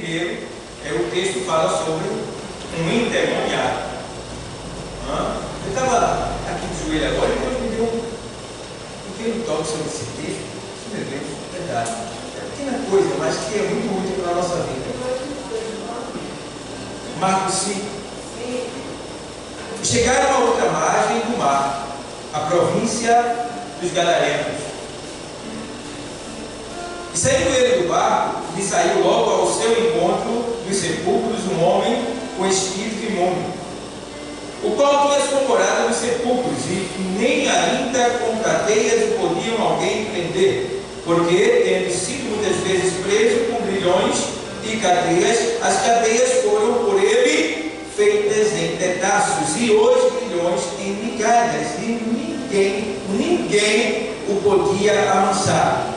primeiro, o texto fala sobre um endemoniado. Eu estava aqui de joelho agora e Deus me deu um pequeno toque sobre esse texto. Meu Deus, é verdade. É uma pequena coisa, mas que é muito útil para a nossa vida. Marcos 5. Chegaram a outra margem do mar, a província dos Gadarenos. E saindo ele do barco, lhe saiu logo ao seu encontro dos sepulcros um homem com espírito imundo, o qual tinha sua morada nos sepulcros, e nem ainda com cadeias podiam alguém prender, porque, tendo sido muitas vezes preso com grilhões e cadeias, as cadeias foram por ele feitas em pedaços, e os grilhões em migalhas, e ninguém o podia amansar.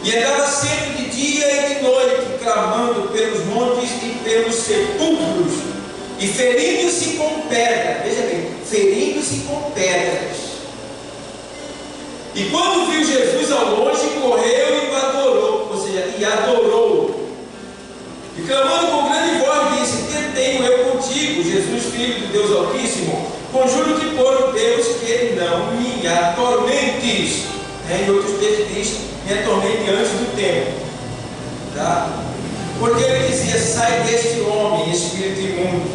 E andava sempre de dia e de noite, clamando pelos montes e pelos sepulcros, e ferindo-se com pedras. Veja bem, ferindo-se com pedras. E quando viu Jesus ao longe, correu e o adorou, ou seja, e adorou. E clamando com grande voz, disse: que tenho eu contigo, Jesus, Filho de Deus Altíssimo? Conjuro-te por Deus que não me atormentes. Em outros textos diz: me atormente antes do tempo. Tá? Porque ele dizia: sai deste homem, espírito imundo.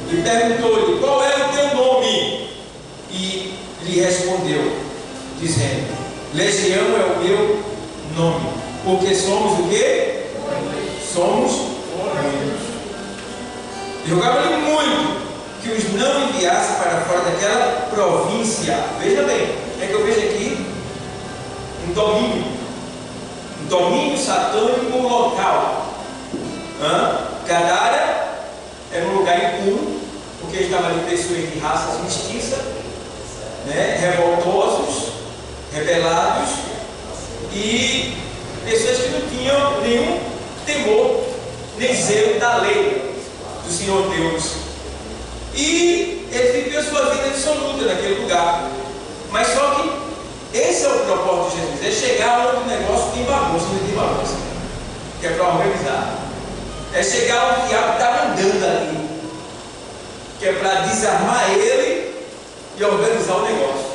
E perguntou-lhe: qual é o teu nome? E lhe respondeu, dizendo: Legião é o meu nome, porque somos o quê? Somos muitos. E rogava-lhe muito que os não enviasse para fora daquela província. Veja bem, é que eu vejo aqui um domínio satânico local. Gadara era um lugar impuro, porque estava ali pessoas de raças mestiças, revoltosos, rebelados e pessoas que não tinham nenhum temor nem zelo da lei do Senhor Deus. E ele viveu sua vida absoluta naquele lugar. Mas só que esse é o propósito de Jesus: é chegar onde o negócio tem bagunça, não tem bagunça, que é para organizar. É chegar onde o diabo está andando ali, que é para desarmar ele e organizar o negócio.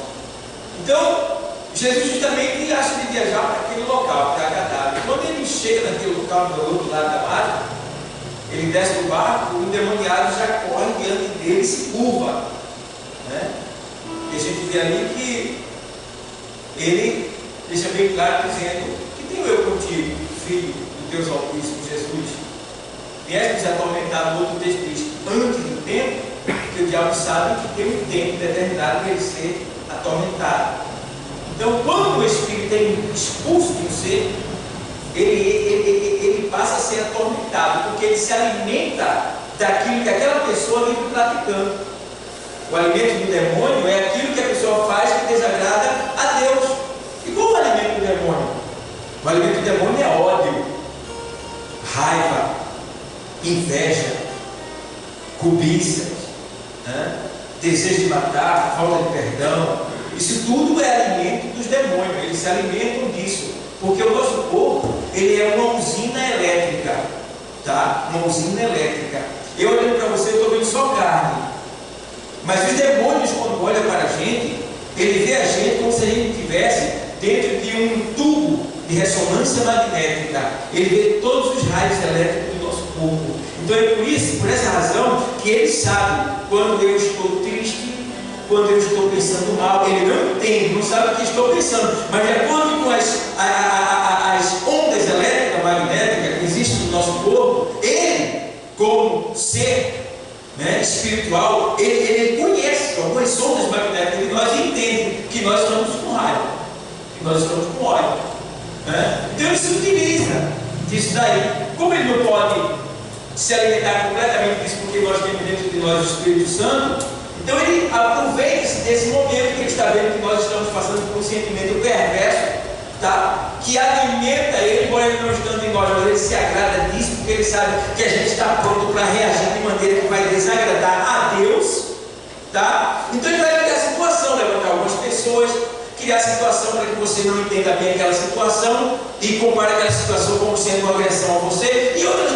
Então, Jesus justamente acha de viajar para aquele local, para Gadara. Quando ele chega naquele local do outro lado da margem, ele desce do barco, o endemoniado já corre diante dele e se curva. E a gente vê ali que ele deixa bem claro, dizendo: que tenho eu contigo, Filho do Deus Altíssimo, Jesus? Vieste nos atormentar. No outro texto diz: antes do tempo, porque o diabo sabe que tem um tempo determinado para ele ser atormentado. Então, quando o Espírito é expulso de um ser, ele passa a ser atormentado, porque ele se alimenta daquilo que aquela pessoa vive praticando. O alimento do demônio é aquilo que a pessoa faz que desagrada a Deus. E qual é o alimento do demônio? O alimento do demônio é ódio, raiva, inveja, cobiças, desejo de matar, falta de perdão. Isso tudo é alimento dos demônios. Eles se alimentam disso, porque o nosso corpo, ele é uma usina elétrica, tá? Uma usina elétrica. Eu olhando para você, eu estou vendo só carne, mas os demônios, quando olham para a gente, ele vê a gente como se a gente estivesse dentro de um tubo de ressonância magnética. Ele vê todos os raios elétricos do nosso corpo. Então é por essa razão que ele sabe quando eu estou triste, quando eu estou pensando mal. Ele não entende, não sabe o que estou pensando, mas de acordo com as ondas elétricas magnéticas que existem no nosso corpo, ele, como ser espiritual, ele conhece algumas ondas magnéticas de nós e entende que nós estamos com raiva, que nós estamos com ódio. Então ele se utiliza disso daí. Como ele não pode se alimentar completamente disso, porque nós temos dentro de nós o Espírito Santo, então ele aproveita desse momento que ele está vendo que nós estamos passando por um sentimento perverso, tá? Que alimenta ele, embora ele não estando em nós, mas ele se agrada disso, porque ele sabe que a gente está pronto para reagir de maneira que vai desagradar a Deus, tá? Então ele vai criar a situação, levantar algumas pessoas, criar a situação para que você não entenda bem aquela situação e compare aquela situação como sendo uma agressão a você, e outras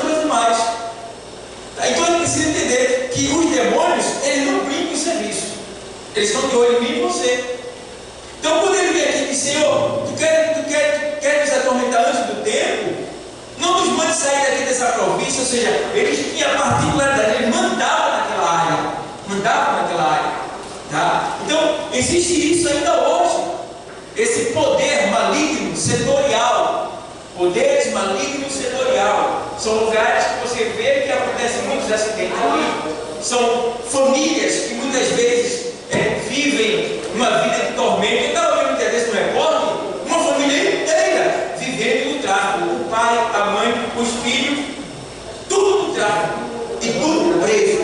que os demônios, eles não brincam em serviço. Eles estão de olho em mim e você. Então, quando ele vem aqui e diz: Senhor, tu quer nos atormentar antes do tempo? Não nos mande sair daqui dessa província. Ou seja, eles tinham a particularidade, eles mandavam naquela área. Tá? Então, existe isso ainda hoje. Esse poder maligno setorial. Poderes malignos setorial. São lugares que você vê que acontecem muitos acidentes ali. São famílias que muitas vezes vivem uma vida de tormento. Eu estava vendo um dia desse no repórter, uma família inteira vivendo no tráfico. O pai, a mãe, os filhos, tudo no tráfico. E tudo preso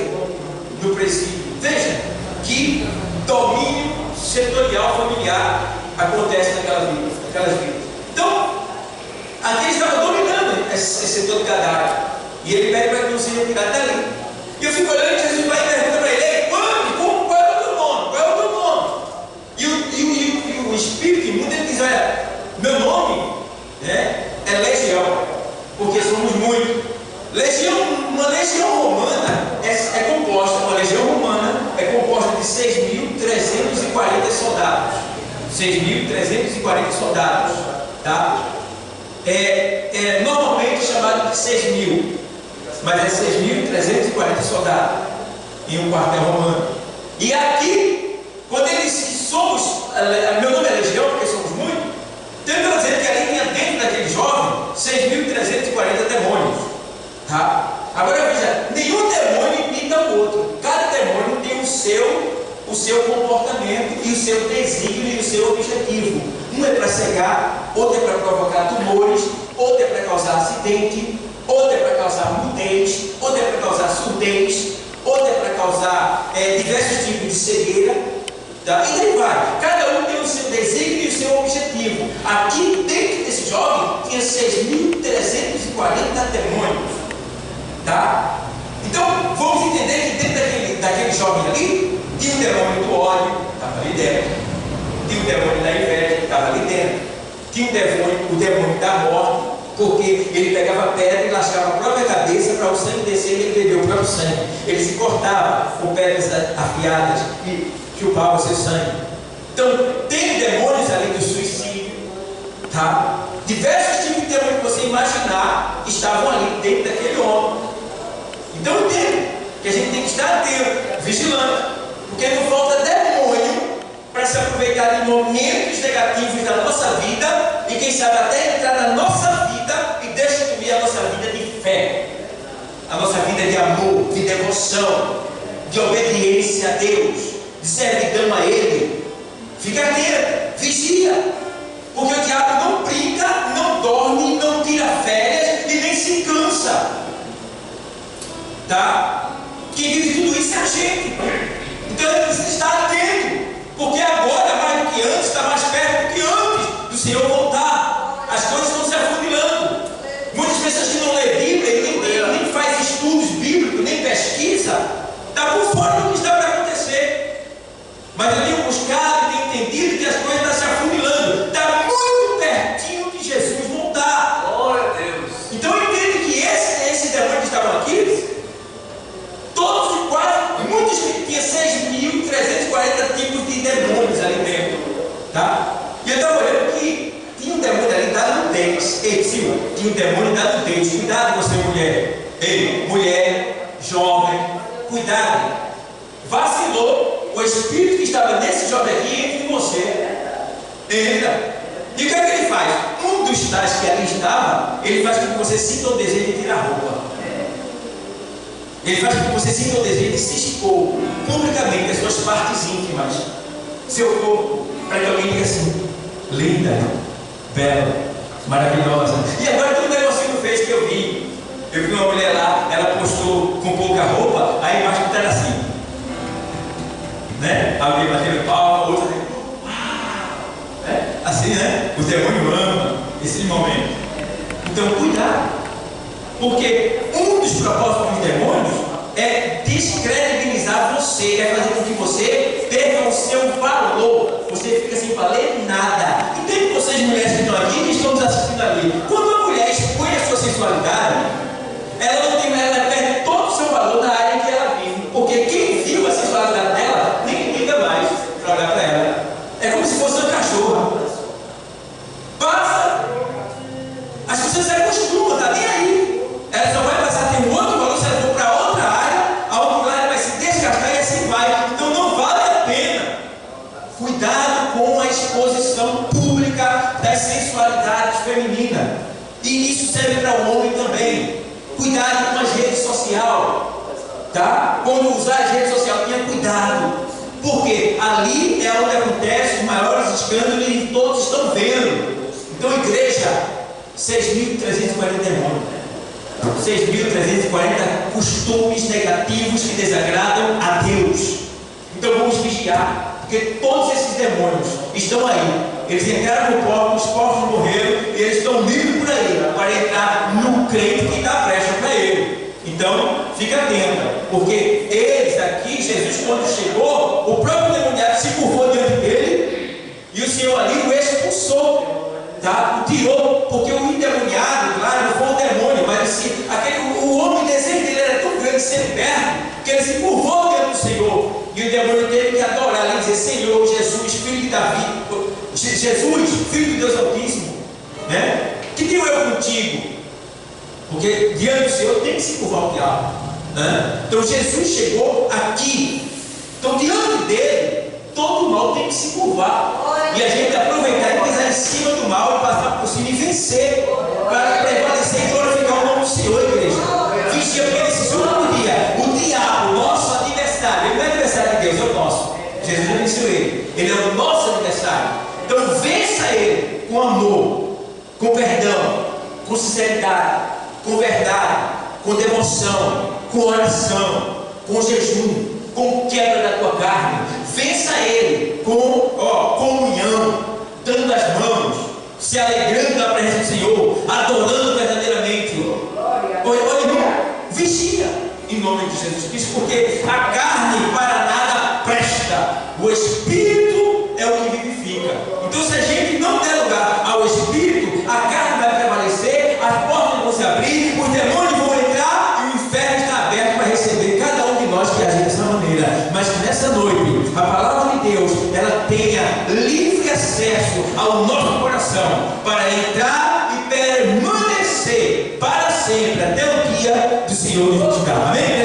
no presídio. Veja que domínio setorial familiar acontece naquelas vidas. Então, aqui ele estava dominando esse setor de Gadara. E ele pede para que não seja tirado dali. E eu fico olhando e Jesus vai e pergunta para ele: qual é o teu nome? Qual é o teu nome? E o Espírito imundo, ele diz: olha, meu nome é Legião, porque somos muitos. Uma legião romana uma legião romana é composta de 6.340 soldados. 6.340 soldados. Tá? É normalmente chamado de 6.000, mas é 6.340 soldados em um quartel romano. E aqui, quando ele diz: meu nome é Legião, porque somos muitos, tenta dizer que ali tinha dentro daquele jovem 6.340 demônios. Tá? Agora veja, nenhum demônio imita o outro. Cada demônio tem o seu comportamento e o seu desígnio e o seu objetivo. Um é para cegar, outro é para provocar tumores, outro é para causar acidente, outro é para causar mudez, outro é para causar surdez, outro é para causar diversos tipos de cegueira. Tá? E daí vai. Cada um tem o seu desígnio e o seu objetivo. Aqui dentro desse jovem tinha 6.340 demônios. Tá? Então, vamos entender que dentro daquele jovem ali, tinha o demônio do ódio, que estava ali dentro. Tinha o demônio da inveja, que estava ali dentro. Tinha o demônio da morte, porque ele pegava pedra e lascava a própria cabeça para o sangue descer e ele bebeu o próprio sangue. Ele se cortava com pedras afiadas e chupava o seu sangue. Então, tem demônios ali do suicídio. Tá? Diversos tipos de demônios que você imaginar estavam ali dentro daquele homem. Então entende que a gente tem que estar atento, vigilante, porque não falta demônio para se aproveitar de momentos negativos da nossa vida e quem sabe até entrar na nossa vida e destruir a nossa vida de fé, a nossa vida de amor, de devoção, de obediência a Deus, de servidão a Ele. Fica atento, vigia, porque o diabo não brinca, não dorme, não tira férias e nem se cansa. Tá? Quem vive tudo isso é a gente. Então ele precisa estar atento, porque agora, mais do que antes, está mais perto do que antes do Senhor voltar. As coisas estão se afunilando. Muitas pessoas que não lê Bíblia, nem faz estudos bíblicos, nem pesquisa, está por fora do que está para acontecer. Mas eu tenho buscado e tenho entendido que as coisas estão se afunilando. Está muito pertinho de Jesus voltar. Glória a Deus. Então entende que esse demônio que estavam aqui, todos e quase, muitos que tinha 6.340 tipos de demônios ali dentro. Tá? E eu estava olhando que tinha um demônio ali da nudez. Ei, Silva, tinha um demônio da nudez. Cuidado você, mulher. Ei, mulher, jovem, cuidado. Vacilou, o espírito que estava nesse jovem aqui entra em você. Entra. E o que é que ele faz? Um dos tais que ali estava, ele faz com que você sinta o desejo de tirar a roupa. Ele faz com que você sinta o desejo de se expor publicamente as suas partes íntimas, seu corpo, para que alguém diga assim: linda, bela, maravilhosa. E agora tem um negocinho fez que eu vi. Eu vi uma mulher lá, ela postou com pouca roupa, aí embaixo está assim, né? Alguém batendo palma, outra assim, né? O demônio ama esse momento. Então cuidado, porque um dos propósitos dos demônios é descredibilizar você, é fazer com que você perca o seu valor. Você fica sem valer nada. E tem vocês mulheres que estão aqui, que estão nos assistindo ali. Quando a mulher expõe a sua sensualidade, ela perde todo o seu valor na área em que ela vive. serve para o homem também. Cuidado com as redes sociais, tá? Quando usar as redes sociais, tenha cuidado, porque ali é onde acontecem os maiores escândalos e todos estão vendo. Então, igreja, 6.340 demônios, 6.340 costumes negativos que desagradam a Deus. Então vamos vigiar, porque todos esses demônios estão aí. Eles entraram no corpo, os corpos morreram, e eles estão livres por aí para entrar no crente que dá brecha para ele. Então fica atento, porque eles aqui, Jesus quando chegou, o próprio demoniado se curvou diante dele, e o Senhor ali o expulsou, tá? O tirou, porque o endemoniado, claro, não foi o demônio, mas assim, o homem, o desejo dele era tão grande de ser liberto, que ele se curvou diante do Senhor, e o demônio teve que adorar ali e dizer: Senhor, Jesus, filho de Davi, Jesus, filho de Deus Altíssimo, né? Que tenho eu contigo? Porque diante do Senhor tem que se curvar o diabo, né? Então Jesus chegou aqui, então diante dele todo o mal tem que se curvar, e a gente aproveitar e pisar em cima do mal e passar por cima e vencer, para prevalecer e glorificar o nome do Senhor, igreja. Vigia, porque nesses últimos dias o diabo, nosso adversário, ele não é adversário de Deus, é o nosso. Jesus já venceu ele é o nosso adversário. Então vença ele com amor, com perdão, com sinceridade, com verdade, com devoção, com oração, com jejum, com quebra da tua carne. Vença ele com comunhão, dando as mãos, se alegrando na presença do Senhor, adorando verdadeiramente. Olha, irmão, vigia em nome de Jesus Cristo, porque a carne para nada presta, o Espírito é o que vivifica. Então, se a gente não der lugar ao Espírito, a carne vai prevalecer, as portas vão se abrir, os demônios vão entrar e o inferno está aberto para receber cada um de nós que agir dessa maneira. Mas que nessa noite a palavra de Deus ela tenha livre acesso ao nosso coração para entrar e permanecer para sempre até o dia do Senhor nos buscar. Amém?